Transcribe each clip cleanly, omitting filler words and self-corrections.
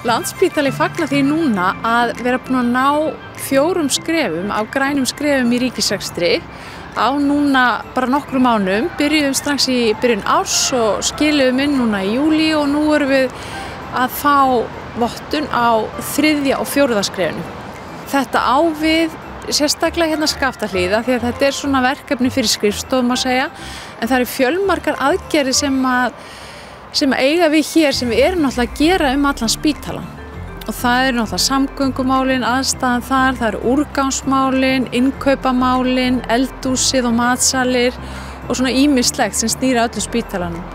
Landspítali fagnar því núna að vera búin að ná 4 skrefum af grænum skrefum í ríkisrekstri á núna bara nokkrum mánuðum. Byrjuðum strax í byrjun árs og skiluðum inn núna í júlí og nú erum við að fá vottun á 3. og 4. skrefinu. Þetta á við sérstaklega hérna Skaftahlíð því að þetta svona verkefni fyrir skrifstofum að segja, en það eru fjölmargar aðgerðir sem eiga við hér sem við erum náttúrulega að gera allan spítalann. Og það eru náttúrulega samgöngumálin, aðstæðan þar, það eru úrgangsmálin, innkaupamálin, eldhúsið og matsalir og svona ýmislegt sem snýr að öllu spítalanum.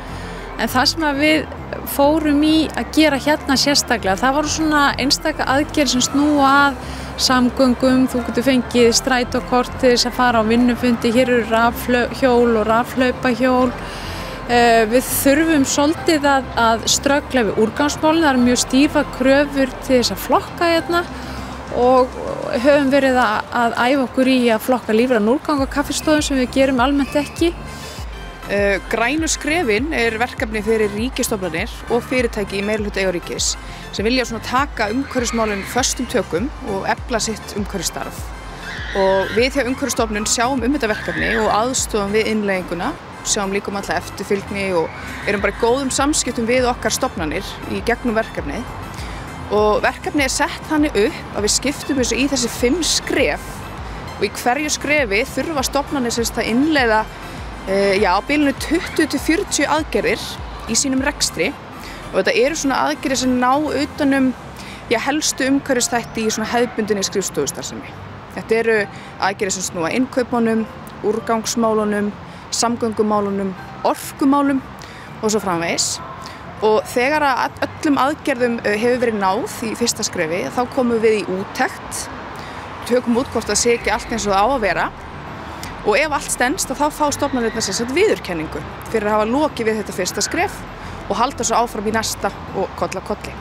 En það sem við fórum í að gera hérna sérstaklega, það voru svona einstaka aðgerðir sem snúa að samgöngum. Þú getur fengið strætókort til þess að fara á vinnufundi, hér eru rafhjól og rafhlaupahjól. Við þurfum svolítið að ströggla við úrgangsmálin, það eru mjög stífa kröfur til þess að flokka hérna og höfum verið að æfa okkur í að flokka lífrænan úrgang á kaffistofum sem við gerum almennt ekki. Grænu skrefin verkefni fyrir ríkisstofnanir og fyrirtæki í meirihluta eigu ríkis sem vilja taka umhverfismálin föstum tökum og efla sitt umhverfisstarf. Og við hjá Umhverfisstofnun sjáum þetta verkefni og aðstofum við innleiðinguna, sjáum líka alla eftirfylgni og erum bara í góðum samskiptum við okkar stofnanir í gegnum verkefnið. Og verkefnið sett þannig upp að við skiptum þessu í þessi 5 skref og í hverju skrefi þurfa stofnanir að innleiða á bilinu 20 til 40 aðgerðir í sínum rekstri og þetta eru svona aðgerðir sem ná utanum helstu umhverfisþætti í svona hefðbundinni skrifstofustarfsemi. Þetta eru aðgerðir sem snúa innkaupunum, úrgangsmálunum, samgöngumálunum, orkumálum og svo framvegis. Og þegar að öllum aðgerðum hefur verið náð í fyrsta skrefi þá komum við í úttekt, tökum út hvort það sé ekki allt eins og það á að vera. Og ef allt stenst þá fá stofnanirnar viðurkenningu fyrir að hafa lokið við þetta fyrsta skref og halda svo áfram í næsta og koll af kolli.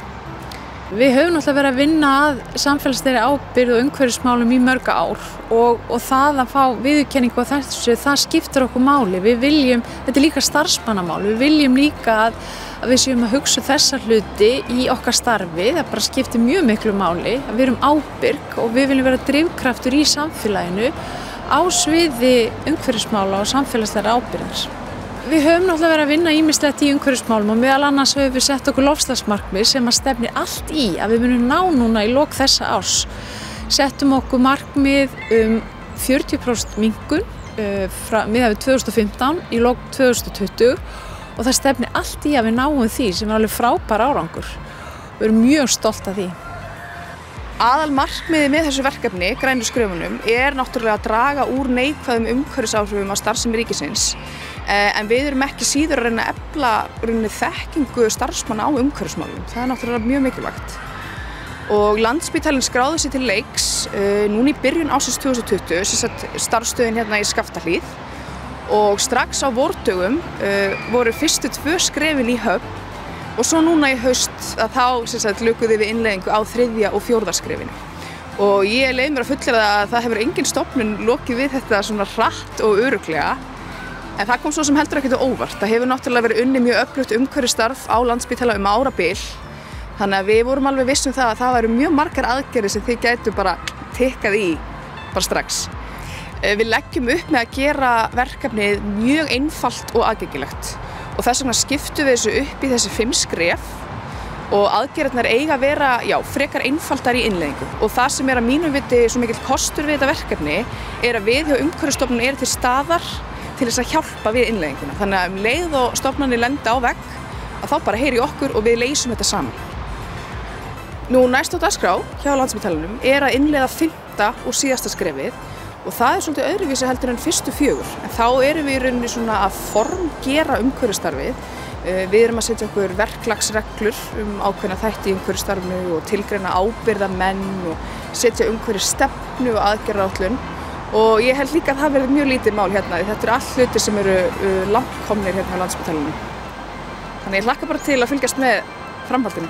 Við höfum náttúrulega verið að vinna að samfélagslegri ábyrgð og umhverfismálum í mörg ár og það að fá viðurkenningu á þessu, það skiptir okkur máli. Við viljum, þetta er líka starfsmannamál, við viljum líka að við séum að hugsa þessa hluti í okkar starfi. Það bara skiptir mjög miklu máli að við erum ábyrg og við viljum vera drifkraftur í samfélaginu á sviði umhverfismála og samfélagslegri ábyrgðar. Við höfum náttúrulega verið að vinna ýmislegt í umhverfismálum og meðal annars höfum við sett okkur loftslagsmarkmið sem stefnir allt í að við munum ná núna í lok þessa árs. Settum okkur markmið 40% minnkun miðað við 2015 í lok 2020 og það stefnir allt í að við náum því sem alveg frábær árangur. Við erum mjög stolt af því. Aðalmarkmiðið með þessu verkefni, grænu skrefunum, náttúrulega að draga úr neikvæðum umhverfisáhrifum á starfsemi ríkisins. En við erum ekki síður að reyna að efla þekkingu starfsmanna á umhverfismálum. Það náttúrulega mjög mikilvægt. Og Landspítalinn skráði sig til leiks núna í byrjun ársins 2020, starfsstöðin hérna í Skaftahlíð. Og strax á vordögum voru fyrstu 2 skrefin í höfn. Og svo núna í haust að þá lukuðum við innleiðingu á 3. og 4. skrefinu. Og ég leyfi mér að fullyrða að það hefur engin stofnun lokið við þetta svona hratt og örugglega. En það kom svo sem heldur ekkert á óvart. Það hefur náttúrulega verið unnið mjög öflugt umhverfisstarf á Landspítala árabil. Þannig að við vorum alveg viss það að það væru mjög margar aðgerðir sem þið gætu bara tikkað í bara strax. Við leggjum upp með að gera verkefnið mjög einfalt og aðgengilegt. Og þess vegna skiptum við þessu upp í þessi 5 skref og aðgerðirnar eiga að vera frekar einfaldar í innleiðingu. Og það sem að mínum viti svo mikill kostur við þetta verkefni að við hjá Umhverfisstofnun til staðar til þess að hjálpa við innleiðinguna. Þannig að leið og stofnanir lenda á vegg að þá bara heyri okkur og við leysum þetta saman. Nú næst á dagskrá hjá Landspítalanum að innleiða 5. og síðasta skrefið og það svolítið öðruvísi heldur en fyrstu 4. En þá erum við í rauninni svona að formgera umhverfisstarfið. Við erum að setja okkur verklagsreglur ákveðna þætti í umhverfisstarfinu og tilgreina ábyrgðarmenn og setja umhverfisstefnu og aðgerðaáætlun. Og ég held líka að það verði mjög lítið mál hérna. Þetta eru allt hlutir sem eru langt komnir hérna á Landspítalanum. Þannig ég hlakka bara til að fylgjast með framhaldinu.